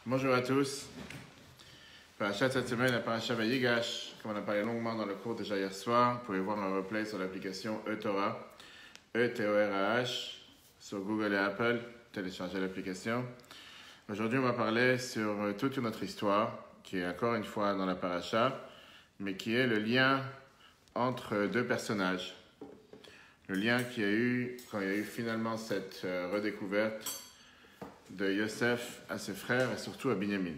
Bonjour à tous. Parachat de cette semaine, la Parashat Vayigash, comme on a parlé longuement dans le cours déjà hier soir. Vous pouvez voir un replay sur l'application eTorah, E-T-O-R-A-H, sur Google et Apple. Téléchargez l'application. Aujourd'hui, on va parler sur toute une autre histoire, qui est encore une fois dans la Parashat, mais qui est le lien entre deux personnages. Le lien qu'il y a eu quand il y a eu finalement cette redécouverte de Yosef à ses frères et surtout à Binyamin.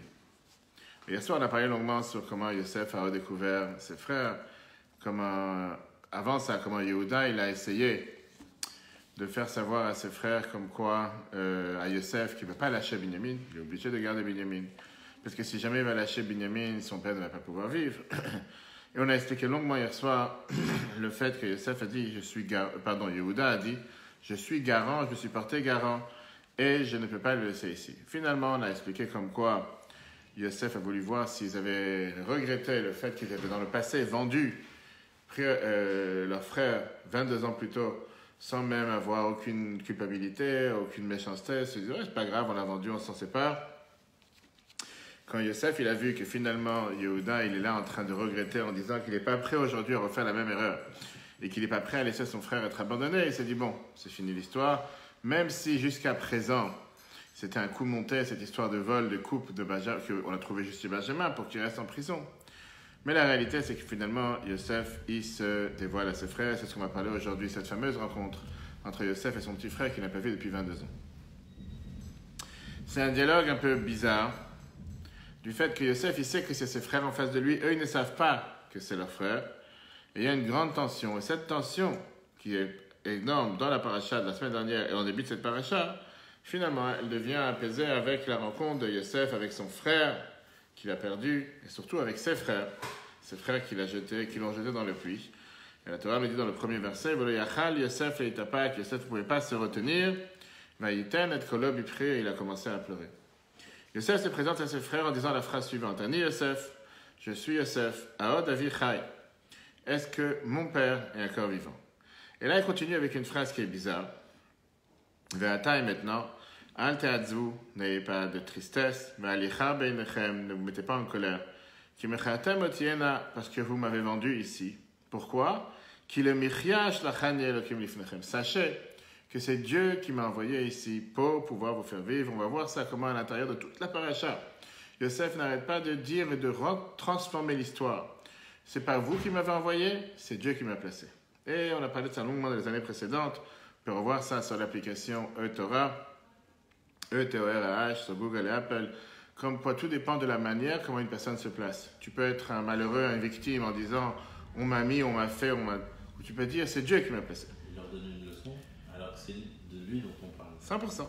Hier soir, on a parlé longuement sur comment Yosef a redécouvert ses frères, avant ça, comment Yehuda il a essayé de faire savoir à ses frères comme quoi, à Yosef, qu'il ne peut pas lâcher Binyamin, il est obligé de garder Binyamin, parce que si jamais il va lâcher Binyamin, son père ne va pas pouvoir vivre. Et on a expliqué longuement hier soir le fait que Yosef a dit, Yehuda a dit, je suis garant, je me suis porté garant, et je ne peux pas le laisser ici. Finalement, on a expliqué comme quoi Yosef a voulu voir s'ils avaient regretté le fait qu'ils avaient dans le passé vendu leur frère 22 ans plus tôt, sans même avoir aucune culpabilité, aucune méchanceté. Ils se disaient, ouais, c'est pas grave, on l'a vendu, on s'en sépare. Quand Yosef il a vu que finalement Yehuda il est là en train de regretter en disant qu'il n'est pas prêt aujourd'hui à refaire la même erreur et qu'il n'est pas prêt à laisser son frère être abandonné, il s'est dit bon, c'est fini l'histoire. Même si jusqu'à présent c'était un coup monté, cette histoire de vol, de coupe de Benjamin, qu'on a trouvé juste chez Benjamin pour qu'il reste en prison. Mais la réalité, c'est que finalement, Yosef, il se dévoile à ses frères. C'est ce qu'on va parler aujourd'hui, cette fameuse rencontre entre Yosef et son petit frère qu'il n'a pas vu depuis 22 ans. C'est un dialogue un peu bizarre, du fait que Yosef, il sait que c'est ses frères en face de lui. Eux, ils ne savent pas que c'est leur frère. Et il y a une grande tension. Et cette tension, qui est énorme dans la paracha de la semaine dernière et en début de cette paracha, finalement, elle devient apaisée avec la rencontre de Yosef avec son frère qu'il a perdu, et surtout avec ses frères qui l'ont jeté dans le puits. Et la Torah me dit dans le premier verset, Yosef ne pouvait pas se retenir, il a commencé à pleurer. Yosef se présente à ses frères en disant la phrase suivante, Ani Yosef, je suis Yosef, Aod Avi Chai. Est-ce que mon père est encore vivant? Et là, il continue avec une phrase qui est bizarre. Ve'atai maintenant, al te'adzvu, n'ayez pas de tristesse, ve'alicha beinechem, ne vous mettez pas en colère. Ki mechatem otiena, parce que vous m'avez vendu ici. Pourquoi? Ki le michyash lachani elokim lifnechem. Sachez que c'est Dieu qui m'a envoyé ici pour pouvoir vous faire vivre. On va voir ça comment à l'intérieur de toute la paracha. Yosef n'arrête pas de dire et de transformer l'histoire. C'est pas vous qui m'avez envoyé, c'est Dieu qui m'a placé. Et on a parlé de ça longuement dans les années précédentes. On peut revoir ça sur l'application eTorah, E-T-O-R-A-H, sur Google et Apple. Comme quoi, tout dépend de la manière comment une personne se place. Tu peux être un malheureux, une victime en disant « on m'a mis, on m'a fait, on m'a... » Ou tu peux dire « c'est Dieu qui m'a placé ». Il leur donne une leçon, alors que c'est de lui dont on parle. 100%.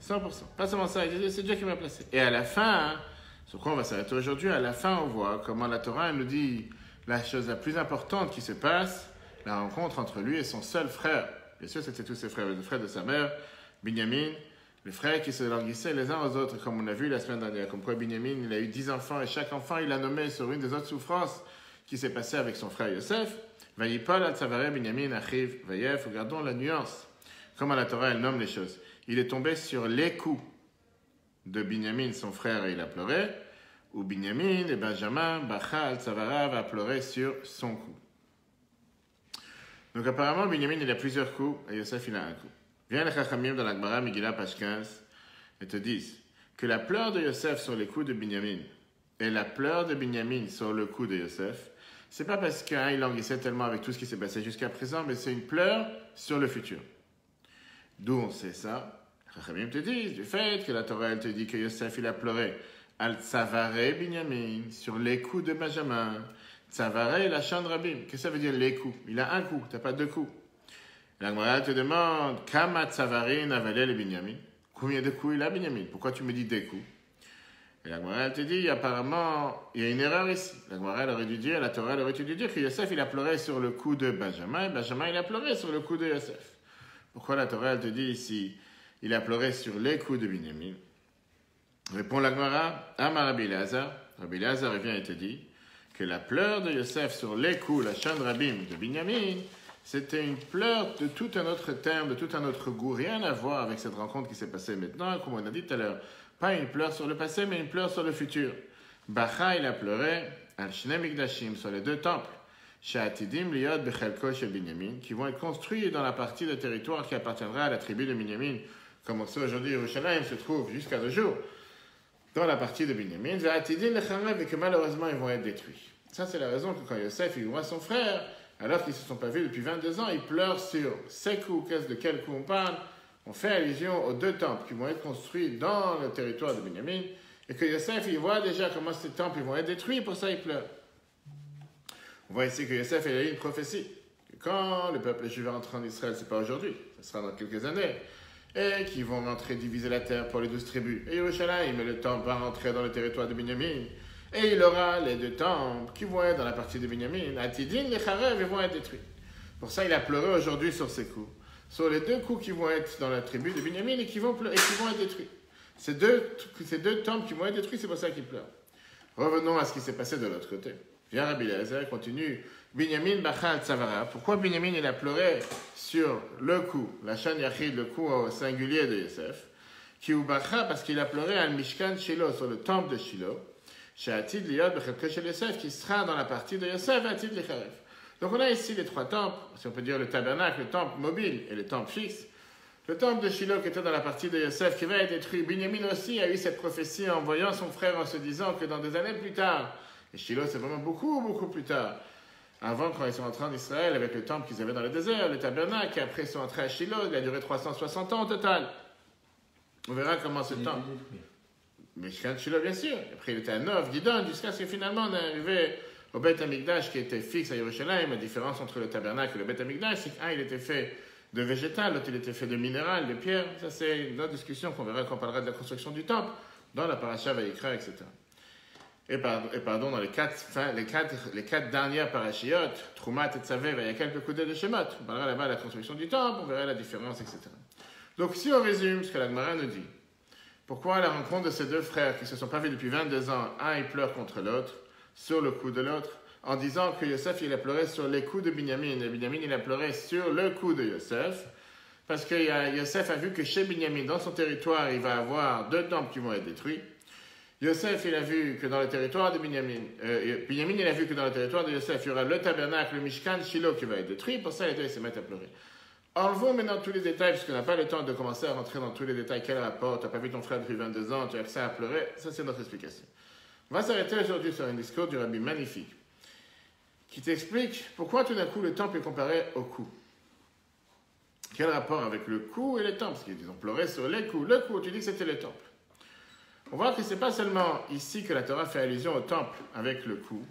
100%. Pas seulement ça, il dit « c'est Dieu qui m'a placé ». Et à la fin, sur quoi on va s'arrêter aujourd'hui, à la fin, on voit comment la Torah elle nous dit la chose la plus importante qui se passe, la rencontre entre lui et son seul frère. Bien sûr, c'était tous ses frères, le frère de sa mère, Binyamin, les frères qui se languissaient les uns aux autres, comme on a vu la semaine dernière. Comme quoi Binyamin, il a eu 10 enfants, et chaque enfant, il l'a nommé sur une des autres souffrances qui s'est passée avec son frère Yosef. Vayipol al tzavare Binyamin achiv vayef. Regardons la nuance. Comment la Torah, elle nomme les choses. Il est tombé sur les coups de Binyamin, son frère, et il a pleuré. Ou Binyamin et Benjamin, Bacha al tzavara, va pleurer sur son coup. Donc apparemment, Binyamin, il a plusieurs coups et Yosef, il a un coup. Viens les Chachamim dans la Gemara Megillah, page 15, et te disent que la pleure de Yosef sur les coups de Binyamin et la pleure de Binyamin sur le coup de Yosef, c'est pas parce qu'il languissait tellement avec tout ce qui s'est passé jusqu'à présent, mais c'est une pleure sur le futur. D'où on sait ça? Les Chachamim te disent du fait que la Torah, elle te dit que Yosef, il a pleuré al tzavare Binyamin sur les coups de Benjamin. Tzavare la chan rabim. Qu'est-ce que ça veut dire les coups? Il a un coup, tu n'as pas deux coups. La Gemara te demande Kama tzavarin avalé le Binyamin. Combien de coups il a Binyamin? Pourquoi tu me dis des coups? Et la Gemara te dit apparemment il y a une erreur ici. La Gemara aurait dû dire, la Torah aurait dû dire que Yosef il a pleuré sur le coup de Benjamin et Benjamin il a pleuré sur le coup de Yosef. Pourquoi la Torah te dit ici il a pleuré sur les coups de Binyamin? Répond la Gemara Amar Rabbi Elazar. Rabbi Elazar vient et te dit que la pleure de Yosef sur les coups, la chan rabim de Binyamin, C'était une pleure de tout un autre terme, de tout un autre goût, rien à voir avec cette rencontre qui s'est passée maintenant, comme on a dit tout à l'heure. Pas une pleure sur le passé, mais une pleure sur le futur. Bacha, il a pleuré, al-Shnei Mikdashim, sur les 2 temples, She'atidim liot bechelko shel Binyamin, qui vont être construits dans la partie de territoire qui appartiendra à la tribu de Binyamin. Comme on sait aujourd'hui, Yerushalayim se trouve jusqu'à nos jours dans la partie de Binyamin, Ve'atidim lecharev, et que malheureusement ils vont être détruits. Ça, c'est la raison que quand Yosef il voit son frère, alors qu'ils ne se sont pas vus depuis 22 ans, il pleure sur ces coups. De quel coup on parle? On fait allusion aux 2 temples qui vont être construits dans le territoire de Binyamin, et que Yosef, il voit déjà comment ces temples ils vont être détruits, pour ça il pleure. On voit ici que Yosef il a eu une prophétie, que quand le peuple juif va rentrer en Israël, ce n'est pas aujourd'hui, ce sera dans quelques années, et qu'ils vont rentrer diviser la terre pour les 12 tribus. Et Yerushalayim, le temple va rentrer dans le territoire de Binyamin, et il aura les 2 temples qui vont être dans la partie de Binyamin, Atidin, les Charev, ils vont être détruits. Pour ça, il a pleuré aujourd'hui sur ces coups, sur les 2 coups qui vont être dans la tribu de Binyamin et qui vont être détruits. Ces deux temples qui vont être détruits, c'est pour ça qu'il pleure. Revenons à ce qui s'est passé de l'autre côté. Viens Rabbi Eliezer, continue. Binyamin Bachal Tzavara. Pourquoi Binyamin il a pleuré sur le coup, la Shan Yachid, le coup au singulier de Yosef, qui ou Bacha parce qu'il a pleuré al Mishkan Shiloh, sur le temple de Shiloh, chez Atid Liot Bechelko shel Yosef, qui sera dans la partie de Yosef, Atid Licharef. Donc on a ici les 3 temples, si on peut dire le tabernacle, le temple mobile et le temple fixe. Le temple de Shiloh qui était dans la partie de Yosef qui va être détruit. Binyamin aussi a eu cette prophétie en voyant son frère en se disant que dans des années plus tard, et Shiloh c'est vraiment beaucoup, beaucoup plus tard, avant quand ils sont entrés en Israël avec le temple qu'ils avaient dans le désert, le tabernacle, et après ils sont entrés à Shiloh, il a duré 360 ans au total. On verra comment ce temps. Mais Shiloh bien sûr. Après il était à Nov, Gidon, jusqu'à ce que finalement on est arrivé au Beth Amikdash qui était fixe à Yerushalayim. La différence entre le tabernacle et le Beth Amikdash, c'est qu'un il était fait de végétal, l'autre il était fait de minéral, de pierre. Ça c'est une autre discussion qu'on verra quand on parlera de la construction du temple, dans la paracha Vayikra, etc. Et pardon, dans les quatre dernières parachiotes, Troumat et Tzavé, il y a quelques coudées de Shemot. On parlera là-bas de la construction du temple, on verra la différence, etc. Donc si on résume ce que la Gemara nous dit, pourquoi la rencontre de ces 2 frères qui ne se sont pas vus depuis 22 ans, un il pleure contre l'autre, sur le cou de l'autre, en disant que Yosef il a pleuré sur les coups de Binyamin, et Binyamin il a pleuré sur le cou de Yosef, parce que Yosef a vu que chez Binyamin, dans son territoire, il va avoir 2 temples qui vont être détruits. Yosef il a vu que dans le territoire de Binyamin, Binyamin il a vu que dans le territoire de Yosef, il y aura le tabernacle, le Mishkan, Shiloh qui va être détruit, pour ça les 2 ils se mettent à pleurer. Enlevons maintenant tous les détails, puisqu'on n'a pas le temps de commencer à rentrer dans tous les détails. Quel rapport? Tu n'as pas vu ton frère depuis 22 ans, tu as que ça à pleurer. Ça, c'est notre explication. On va s'arrêter aujourd'hui sur un discours du Rabbi magnifique, qui t'explique pourquoi tout d'un coup le temple est comparé au cou. Quel rapport avec le cou et les temples? Parce qu'ils ont pleuré sur les coups. Le cou, tu dis que c'était le temple. On voit que ce n'est pas seulement ici que la Torah fait allusion au temple avec le cou.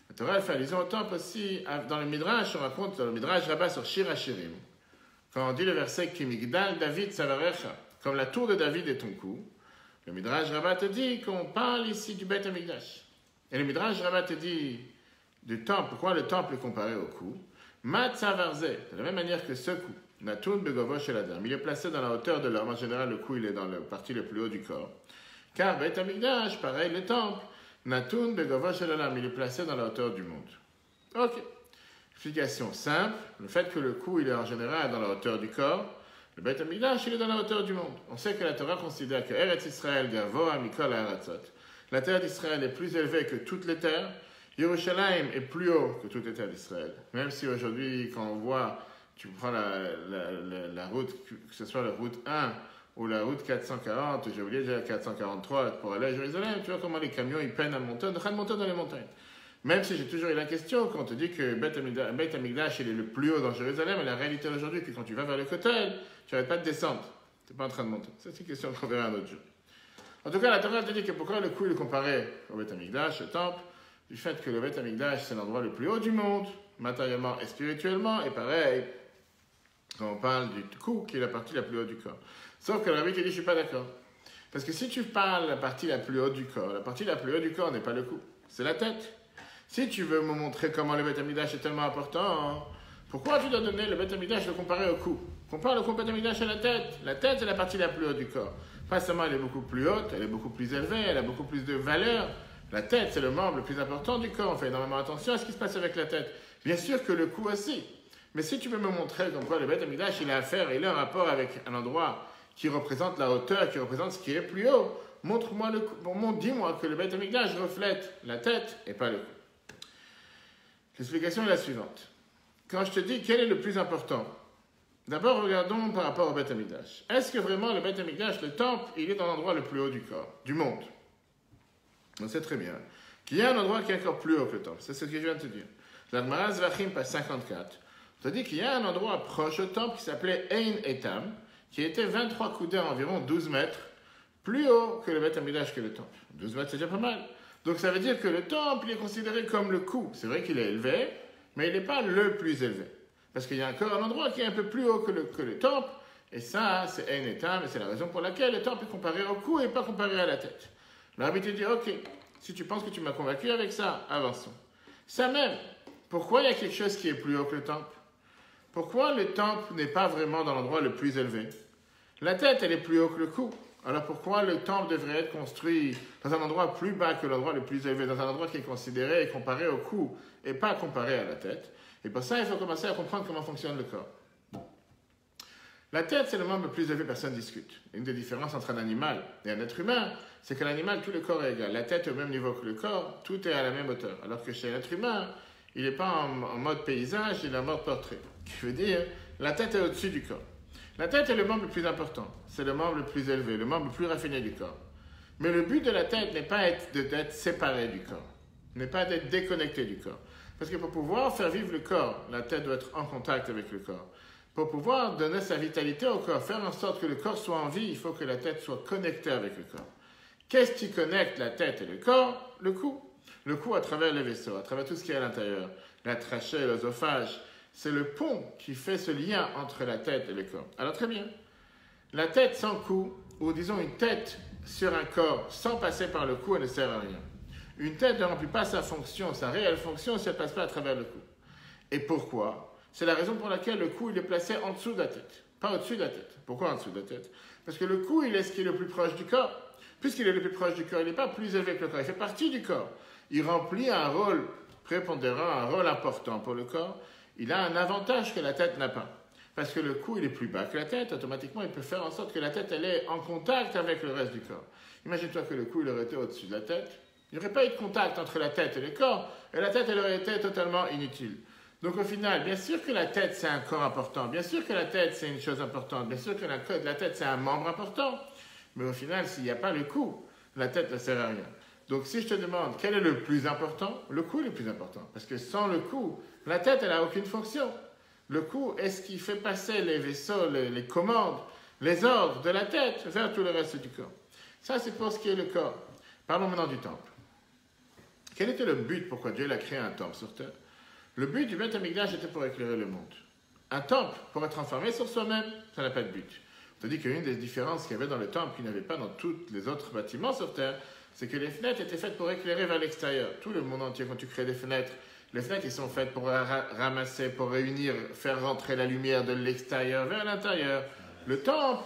La Torah fait allusion au temple aussi. Dans le Midrash, on raconte dans le Midrash Rabbah sur Shir HaShirim. Quand on dit le verset qui Migdal David Savarecha, comme la tour de David est ton cou, le Midrash Rabbah te dit qu'on parle ici du Beth Amikdash. Et le Midrash Rabbah te dit du temple, pourquoi le temple est comparé au cou? Mat Savarze, de la même manière que ce cou, Natun Begovo Shel Adam, il est placé dans la hauteur de l'homme. En général, le cou il est dans la partie le plus haut du corps. Car Beth Amikdash, pareil, le temple, Natun Begovo Shel Adam, il est placé dans la hauteur du monde. Ok. Explication simple, le fait que le cou il est en général dans la hauteur du corps, le Beth Amikdash il est dans la hauteur du monde. On sait que la Torah considère que Eretz Israël Gavoa Mikol Haratzot. La terre d'Israël est plus élevée que toutes les terres. Yerushalayim est plus haut que toutes les terres d'Israël. Même si aujourd'hui, quand on voit, tu prends la route, que ce soit la route 1 ou la route 440, j'ai oublié déjà 443 pour aller à Jérusalem, tu vois comment les camions ils peinent à monter dans les montagnes. Même si j'ai toujours eu la question, quand on te dit que Beth Amikdash il est le plus haut dans Jérusalem, et la réalité aujourd'hui, que quand tu vas vers le Kotel, tu n'arrêtes pas de descendre. Tu n'es pas en train de monter. C'est une question qu'on verra un autre jour. En tout cas, la Torah te dit que pourquoi le cou il est comparé au Beth Amikdash, le temple, du fait que le Beth Amikdash c'est l'endroit le plus haut du monde, matériellement et spirituellement, et pareil, quand on parle du cou qui est la partie la plus haute du corps. Sauf que le Rabbi te dit, je ne suis pas d'accord. Parce que si tu parles de la partie la plus haute du corps, la partie la plus haute du corps n'est pas le cou, c'est la tête. Si tu veux me montrer comment le Beth Amikdash est tellement important, pourquoi tu dois donner le Beth Amikdash le comparer au cou? Compare le Beth Amikdash à la tête. La tête, c'est la partie la plus haute du corps. Pas seulement elle est beaucoup plus haute, elle est beaucoup plus élevée, elle a beaucoup plus de valeur. La tête, c'est le membre le plus important du corps. On fait énormément attention à ce qui se passe avec la tête. Bien sûr que le cou aussi. Mais si tu peux me montrer comme quoi le Beth Amikdash, il a affaire, il a un rapport avec un endroit qui représente la hauteur, qui représente ce qui est plus haut, montre-moi dis-moi que le Beth Amikdash reflète la tête et pas le cou. L'explication est la suivante. Quand je te dis quel est le plus important, d'abord regardons par rapport au Beth Amikdash. Est-ce que vraiment le Beth Amikdash, le temple, il est dans l'endroit le plus haut du corps, du monde? On sait très bien qu'il y a un endroit qui est encore plus haut que le temple. C'est ce que je viens de te dire. L'Agmara Zvachim, page 54, on te dit qu'il y a un endroit proche au temple qui s'appelait Ein Etam, qui était 23 coudées, environ 12 mètres, plus haut que le Beth Amikdash que le temple. 12 mètres, c'est déjà pas mal. Donc ça veut dire que le temple il est considéré comme le cou. C'est vrai qu'il est élevé, mais il n'est pas le plus élevé. Parce qu'il y a encore un endroit qui est un peu plus haut que le temple, et ça, c'est Ein Etam, et c'est la raison pour laquelle le temple est comparé au cou et pas comparé à la tête. L'arbitre dit, ok, si tu penses que tu m'as convaincu avec ça, avançons. Ça même, pourquoi il y a quelque chose qui est plus haut que le temple? Pourquoi le temple n'est pas vraiment dans l'endroit le plus élevé? La tête, elle est plus haut que le cou. Alors pourquoi le temple devrait être construit dans un endroit plus bas que l'endroit le plus élevé, dans un endroit qui est considéré et comparé au cou et pas comparé à la tête? Et pour ça, il faut commencer à comprendre comment fonctionne le corps. La tête, c'est le membre le plus élevé, personne ne discute. Une des différences entre un animal et un être humain, c'est que l'animal, tout le corps est égal. La tête est au même niveau que le corps, tout est à la même hauteur. Alors que chez l'être humain, il n'est pas en mode paysage, il est en mode portrait. Qui veut dire, la tête est au-dessus du corps. La tête est le membre le plus important, c'est le membre le plus élevé, le membre le plus raffiné du corps. Mais le but de la tête n'est pas d'être séparé du corps, n'est pas d'être déconnecté du corps. Parce que pour pouvoir faire vivre le corps, la tête doit être en contact avec le corps. Pour pouvoir donner sa vitalité au corps, faire en sorte que le corps soit en vie, il faut que la tête soit connectée avec le corps. Qu'est-ce qui connecte la tête et le corps? Le cou. Le cou à travers les vaisseaux, à travers tout ce qui est à l'intérieur, la trachée, l'œsophage. C'est le pont qui fait ce lien entre la tête et le corps. Alors très bien, la tête sans cou, ou disons une tête sur un corps sans passer par le cou, elle ne sert à rien. Une tête ne remplit pas sa fonction, sa réelle fonction, si elle ne passe pas à travers le cou. Et pourquoi? C'est la raison pour laquelle le cou il est placé en dessous de la tête, pas au-dessus de la tête. Pourquoi en dessous de la tête? Parce que le cou, il est ce qui est le plus proche du corps. Puisqu'il est le plus proche du corps, il n'est pas plus élevé que le corps, il fait partie du corps. Il remplit un rôle prépondérant, un rôle important pour le corps. Il a un avantage que la tête n'a pas. Parce que le cou, il est plus bas que la tête, automatiquement, il peut faire en sorte que la tête, elle est en contact avec le reste du corps. Imagine-toi que le cou, il aurait été au-dessus de la tête. Il n'y aurait pas eu de contact entre la tête et le corps, et la tête, elle aurait été totalement inutile. Donc au final, bien sûr que la tête, c'est un corps important, bien sûr que la tête, c'est une chose importante, bien sûr que la tête, c'est un membre important, mais au final, s'il n'y a pas le cou, la tête ne sert à rien. Donc si je te demande quel est le plus important, le cou est le plus important, parce que sans le cou, la tête, elle n'a aucune fonction. Le cou est ce qui fait passer les vaisseaux, les commandes, les ordres de la tête vers tout le reste du corps. Ça, c'est pour ce qui est le corps. Parlons maintenant du temple. Quel était le but pourquoi Dieu a créé un temple sur terre? Le but du Beth Amikdash était pour éclairer le monde. Un temple, pour être enfermé sur soi-même, ça n'a pas de but. On te dit qu'une des différences qu'il y avait dans le temple, qu'il n'y avait pas dans tous les autres bâtiments sur terre, c'est que les fenêtres étaient faites pour éclairer vers l'extérieur. Tout le monde entier, quand tu crées des fenêtres, les fenêtres, ils sont faites pour ramasser, pour réunir, faire rentrer la lumière de l'extérieur vers l'intérieur. Le temple,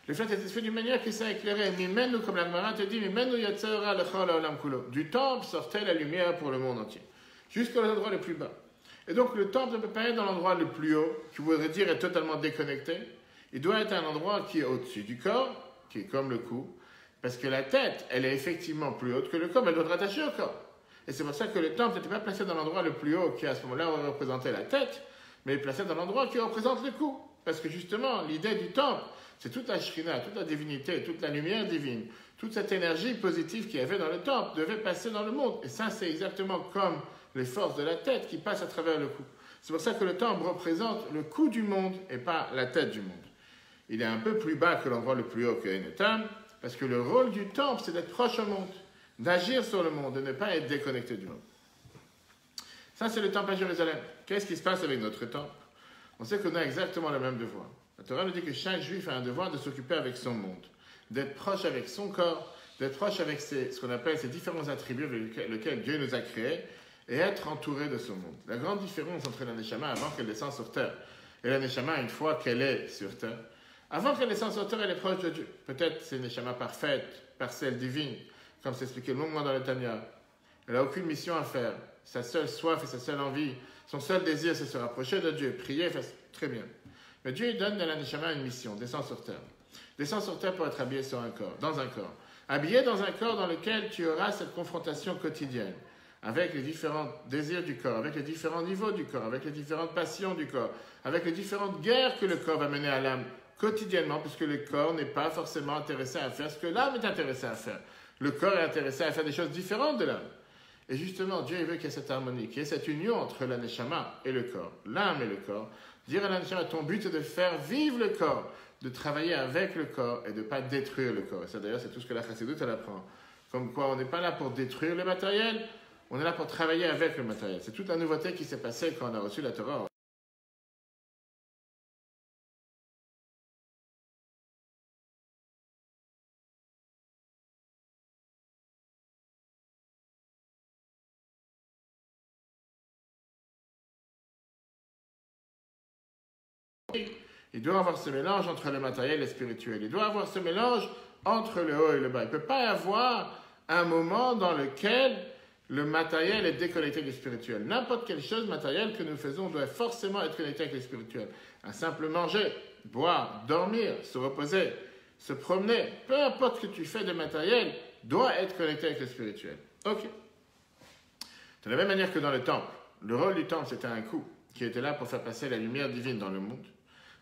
les fenêtres étaient faites d'une manière que ça éclairait. Mimenu, comme la Gemara te dit, Mimenu yatzera lechol haolam kulo. Du temple sortait la lumière pour le monde entier, jusqu'aux endroits les plus bas. Et donc le temple ne peut pas être dans l'endroit le plus haut, qui voudrait dire être totalement déconnecté. Il doit être un endroit qui est au-dessus du corps, qui est comme le cou, parce que la tête, elle est effectivement plus haute que le corps, mais elle doit être rattachée au corps. Et c'est pour ça que le temple n'était pas placé dans l'endroit le plus haut, qui à ce moment-là représentait la tête, mais placé dans l'endroit qui représente le cou. Parce que justement, l'idée du temple, c'est toute la shrina, toute la divinité, toute la lumière divine, toute cette énergie positive qu'il y avait dans le temple devait passer dans le monde. Et ça, c'est exactement comme les forces de la tête qui passent à travers le cou. C'est pour ça que le temple représente le cou du monde et pas la tête du monde. Il est un peu plus bas que l'endroit le plus haut que Enetam, parce que le rôle du temple, c'est d'être proche au monde, d'agir sur le monde, de ne pas être déconnecté du monde. Ça, c'est le temple à Jérusalem. Qu'est-ce qui se passe avec notre temple? On sait qu'on a exactement le même devoir. La Torah nous dit que chaque juif a un devoir de s'occuper avec son monde, d'être proche avec son corps, d'être proche avec ce qu'on appelle ces différents attributs avec lesquels Dieu nous a créés, et être entouré de ce monde. La grande différence entre la Neshama avant qu'elle descende sur terre et la Neshama une fois qu'elle est sur terre, avant qu'elle descende sur terre, elle est proche de Dieu. Peut-être c'est une Neshama parfaite, parcelle divine, comme c'est expliqué longuement dans le Tanya. Elle n'a aucune mission à faire. sa seule soif et sa seule envie, son seul désir, c'est se rapprocher de Dieu, prier, très bien. Mais Dieu il donne à la Neshama une mission, descend sur terre. Descend sur terre pour être habillé sur un corps, dans un corps. Habillé dans un corps dans lequel tu auras cette confrontation quotidienne avec les différents désirs du corps, avec les différents niveaux du corps, avec les différentes passions du corps, avec les différentes guerres que le corps va mener à l'âme quotidiennement, puisque le corps n'est pas forcément intéressé à faire ce que l'âme est intéressée à faire. Le corps est intéressé à faire des choses différentes de l'âme. Et justement, Dieu veut qu'il y ait cette harmonie, qu'il y ait cette union entre la neshama et le corps, l'âme et le corps. Dire à la neshama, ton but est de faire vivre le corps, de travailler avec le corps et de ne pas détruire le corps. Et ça d'ailleurs, c'est tout ce que la Chassidut elle apprend. Comme quoi, on n'est pas là pour détruire le matériel, on est là pour travailler avec le matériel. C'est toute la nouveauté qui s'est passée quand on a reçu la Torah. Il doit avoir ce mélange entre le matériel et le spirituel. Il doit avoir ce mélange entre le haut et le bas. Il ne peut pas y avoir un moment dans lequel le matériel est déconnecté du spirituel. N'importe quelle chose matérielle que nous faisons doit forcément être connectée avec le spirituel. Un simple manger, boire, dormir, se reposer, se promener, peu importe ce que tu fais de matériel, doit être connecté avec le spirituel. Ok. De la même manière que dans le temple, le rôle du temple c'était un coup qui était là pour faire passer la lumière divine dans le monde.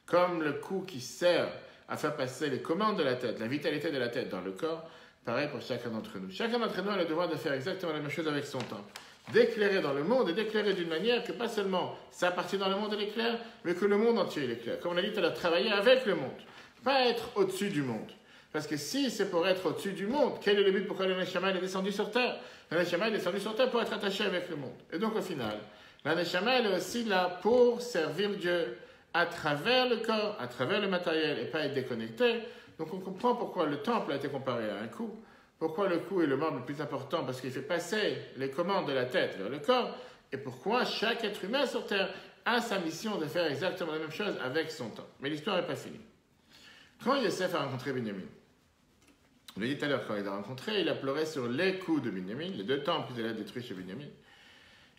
Comme le coup qui sert à faire passer les commandes de la tête, la vitalité de la tête dans le corps, pareil pour chacun d'entre nous. Chacun d'entre nous a le devoir de faire exactement la même chose avec son temple. D'éclairer dans le monde et d'éclairer d'une manière que pas seulement sa partie dans le monde est claire, mais que le monde entier est clair. Comme on a dit tout à l'heure, travailler avec le monde, pas être au-dessus du monde. Parce que si c'est pour être au-dessus du monde, quel est le but pourquoi le Neshama est descendu sur terre? Le Neshama est descendu sur terre pour être attaché avec le monde. Et donc au final, la Neshama est aussi là pour servir Dieu à travers le corps, à travers le matériel et pas être déconnecté. Donc on comprend pourquoi le temple a été comparé à un cou. Pourquoi le cou est le membre le plus important? Parce qu'il fait passer les commandes de la tête vers le corps. Et pourquoi chaque être humain sur terre a sa mission de faire exactement la même chose avec son temps. Mais l'histoire n'est pas finie. Quand Yosef a rencontré Binyamin, je l'ai dit tout à l'heure, quand il l'a rencontré, il a pleuré sur les coups de Binyamin, les deux temples qu'il a détruits chez Binyamin.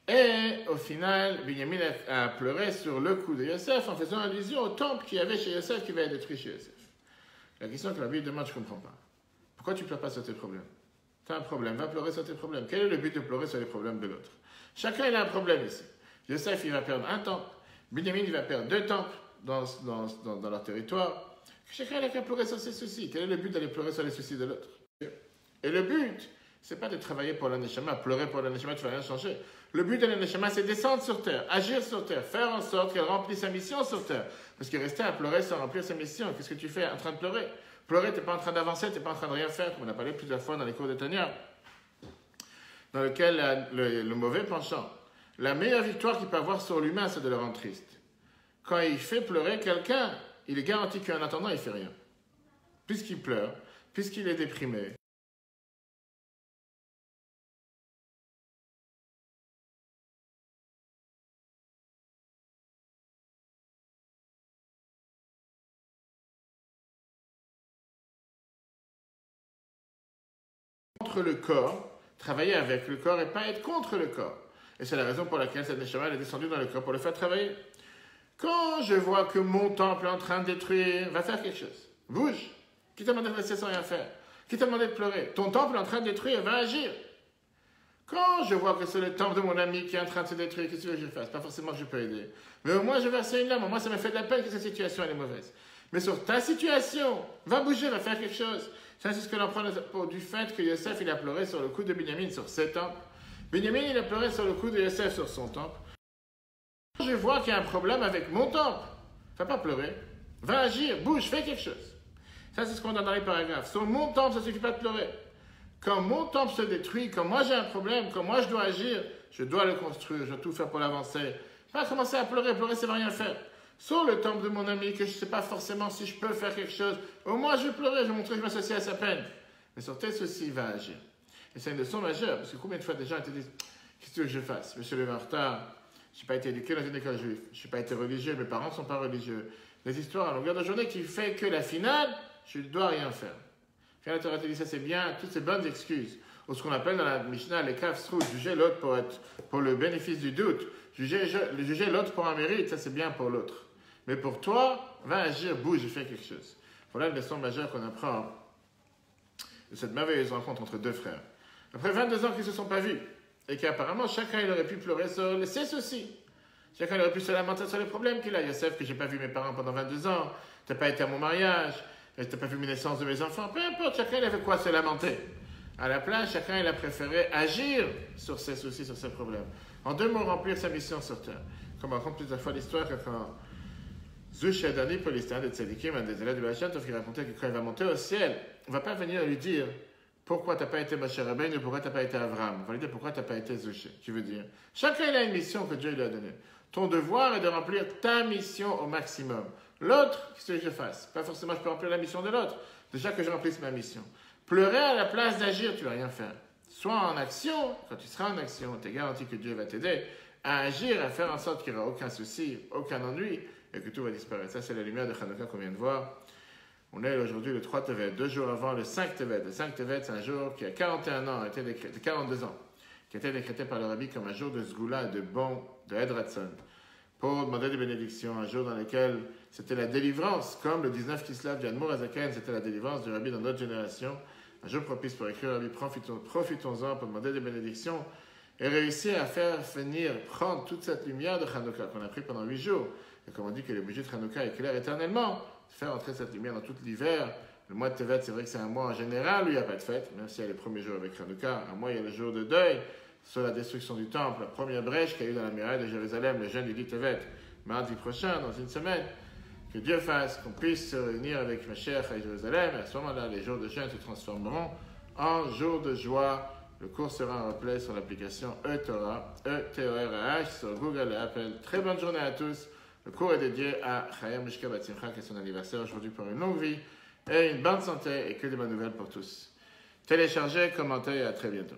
Et au final, Binyamin a pleuré sur le coup de Yosef en faisant allusion au temple qu'il y avait chez Yosef qui va être détruit chez Yosef. La question que la Bible demande, je ne comprends pas. Pourquoi tu ne pleures pas sur tes problèmes? Tu as un problème, va pleurer sur tes problèmes. Quel est le but de pleurer sur les problèmes de l'autre? Chacun il a un problème ici. Yosef il va perdre un temple, Binyamin il va perdre deux temples dans leur territoire. Chacun il a qu'à pleurer sur ses soucis. Quel est le but d'aller pleurer sur les soucis de l'autre? Et le but, c'est pas de travailler pour la Neshama, pleurer pour la Neshama, tu ne vas rien changer. Le but de la Neshama, c'est descendre sur terre, agir sur terre, faire en sorte qu'elle remplisse sa mission sur terre. Parce que rester à pleurer sans remplir sa mission, qu'est-ce que tu fais en train de pleurer? Pleurer, tu n'es pas en train d'avancer, tu n'es pas en train de rien faire, comme on a parlé plusieurs fois dans les cours de Tanya, dans lequel le mauvais penchant, la meilleure victoire qu'il peut avoir sur l'humain, c'est de le rendre triste. Quand il fait pleurer quelqu'un, il est garanti qu'en attendant, il ne fait rien. Puisqu'il pleure, puisqu'il est déprimé, contre le corps, travailler avec le corps et pas être contre le corps. Et c'est la raison pour laquelle cette Neshama est descendue dans le corps pour le faire travailler. Quand je vois que mon temple est en train de détruire, va faire quelque chose. Bouge. Qui t'a demandé de rester sans rien faire? Qui t'a demandé de pleurer? Ton temple est en train de détruire, va agir. Quand je vois que c'est le temple de mon ami qui est en train de se détruire, qu'est-ce que je fasse? Pas forcément que je peux aider. Mais au moins je verse une larme, au moins ça me fait de la peine que cette situation elle est mauvaise. Mais sur ta situation, va bouger, va faire quelque chose. Ça, c'est ce que l'on prend du fait que Yosef, il a pleuré sur le coup de Binyamin sur ses temples. Binyamin, il a pleuré sur le coup de Yosef sur son temple. Quand je vois qu'il y a un problème avec mon temple, va pas pleurer. Va agir, bouge, fais quelque chose. Ça, c'est ce qu'on a dans les paragraphes. Sur mon temple, ça ne suffit pas de pleurer. Quand mon temple se détruit, quand moi j'ai un problème, quand moi je dois agir, je dois le construire, je dois tout faire pour l'avancer. Pas commencer à pleurer, pleurer, ça ne va rien faire. Sur le temple de mon ami, que je ne sais pas forcément si je peux faire quelque chose, au moins je vais pleurer, je vais montrer que je m'associe à sa peine. Mais sur tes soucis, il va agir. Et c'est une leçon majeure, parce que combien de fois des gens te disent, qu'est-ce que tu veux que je fasse? Je me suis levé en retard, je n'ai pas été éduqué dans une école juive, je n'ai pas été religieux, mes parents ne sont pas religieux. Des histoires à longueur de journée qui fait que la finale, je ne dois rien faire. Quand la Torah te dit ça, c'est bien, toutes ces bonnes excuses, ou ce qu'on appelle dans la Mishnah les kafsrut, juger l'autre pour le bénéfice du doute, juger l'autre pour un mérite, ça c'est bien pour l'autre. Mais pour toi, va agir, bouge et fais quelque chose. Voilà la leçon majeure qu'on apprend de cette merveilleuse rencontre entre deux frères. Après 22 ans qu'ils ne se sont pas vus, et qu'apparemment chacun il aurait pu pleurer sur ses soucis. Chacun il aurait pu se lamenter sur les problèmes qu'il a. Yosef, que j'ai pas vu mes parents pendant 22 ans, tu n'as pas été à mon mariage, tu n'as pas vu mes naissances de mes enfants, peu importe, chacun il avait quoi se lamenter. À la place, chacun il a préféré agir sur ses soucis, sur ses problèmes. En 2 mots, remplir sa mission sur terre. Comme on raconte plusieurs fois l'histoire que quand Zushadani, Polistin, de Tzadikim, un des élèves du Bachan, qui racontait que quand il va monter au ciel, on ne va pas venir lui dire pourquoi tu n'as pas été Moshe Rabbeinu ou pourquoi tu n'as pas été Avram. On va lui dire pourquoi tu n'as pas été Zushé. Qui veut dire, chacun il a une mission que Dieu lui a donnée. Ton devoir est de remplir ta mission au maximum. L'autre, qu'est-ce que je fasse? Pas forcément je peux remplir la mission de l'autre. Déjà que je remplisse ma mission. Pleurer à la place d'agir, tu ne vas rien faire. Sois en action, quand tu seras en action, tu es garanti que Dieu va t'aider à agir, à faire en sorte qu'il n'y aura aucun souci, aucun ennui, et que tout va disparaître. Ça, c'est la lumière de Hanouka qu'on vient de voir. On est aujourd'hui le 3 Tevet, 2 jours avant le 5 Tevet. Le 5 Tevet, c'est un jour qui a 41 ans, a été décrété, 42 ans, qui a été décrété par le Rabbi comme un jour de Sgoula, de bon, de Edratson, pour demander des bénédictions, un jour dans lequel c'était la délivrance, comme le 19 Kislev d'Admour Azaken, c'était la délivrance du Rabbi dans notre génération. Un jour propice pour écrire Rabbi, profitons-en pour demander des bénédictions et réussir à faire venir, prendre toute cette lumière de Hanouka qu'on a pris pendant 8 jours. Et comme on dit que le budget de Hanouka éclaire éternellement, faire entrer cette lumière dans tout l'hiver. Le mois de Tevet, c'est vrai que c'est un mois en général où il n'y a pas de fête, même s'il y a les premiers jours avec Hanouka. Un mois, il y a le jour de deuil sur la destruction du temple, la première brèche qu'il y a eu dans la muraille de Jérusalem, le jeûne du Tevet, mardi prochain, dans une semaine. Que Dieu fasse qu'on puisse se réunir avec Mashiach à Jérusalem. Et à ce moment-là, les jours de jeûne se transformeront en jours de joie. Le cours sera en replay sur l'application eTorah, E-T-O-R-A-H, sur Google et Apple. Très bonne journée à tous. Le cours est dédié à Chayam Mishka Bat Simcha, qui est son anniversaire aujourd'hui pour une longue vie et une bonne santé et que de bonnes nouvelles pour tous. Téléchargez, commentez et à très bientôt.